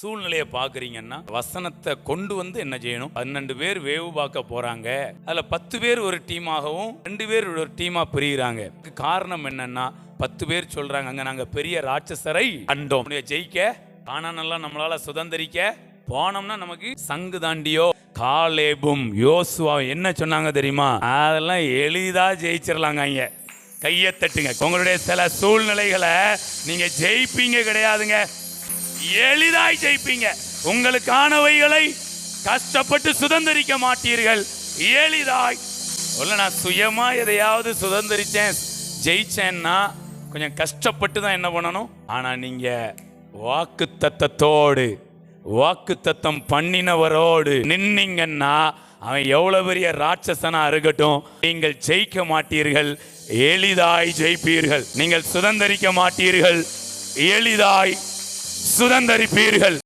சூழ்நிலையை பாக்குறீங்கன்னா வசனத்தை கொண்டு வந்து என்ன செய்யணும்? 12 பேர் வேவு பார்க்க போறாங்க. அதுல 10 பேர் ஒரு டீமாகவும் 2 பேர் ஒரு டீமா பிரிகிறாங்க. காரணம் என்னன்னா 10 பேர் சொல்றாங்க, அங்க நாங்க பெரிய ராட்சசரை கண்டோம், ஜெயிக்க கானானெல்லாம் நம்மளால சுதந்திரிக்க போனோம்னா நமக்கு சங்கு தாண்டியோ. காலேபும் யோசுவா என்ன சொன்னாங்க தெரியுமா? அதெல்லாம் எளிதா ஜெயிச்சிடலாங்க. இங்க கையை தட்டுங்க. உங்களுடைய சில சூழ்நிலைகளை நீங்க ஜெயிப்பீங்க கிடையாதுங்க, எளிதாய் ஜெயிப்பீங்க. உங்களுக்கானவைகளை கஷ்டப்பட்டு சுதந்திரிக்க மாட்டீர்கள், எளிதாய். நான் சுயமா எதையாவது சுதந்திரிச்சேன் ஜெயிச்சேன்னா கொஞ்சம் கஷ்டப்பட்டு தான் என்ன பண்ணணும். ஆனா நீங்க வாக்குத்தத்தம் பண்ணினவரோடு நின்னீங்கன்னா அவன் எவ்வளவு பெரிய ராட்சசனா இருக்கட்டும், நீங்கள் ஜெயிக்க மாட்டீர்கள், எளிதாய் ஜெயிப்பீர்கள். நீங்கள் சுதந்திரிக்க மாட்டீர்கள், எளிதாய் சுதந்திரிப்பீர்கள்.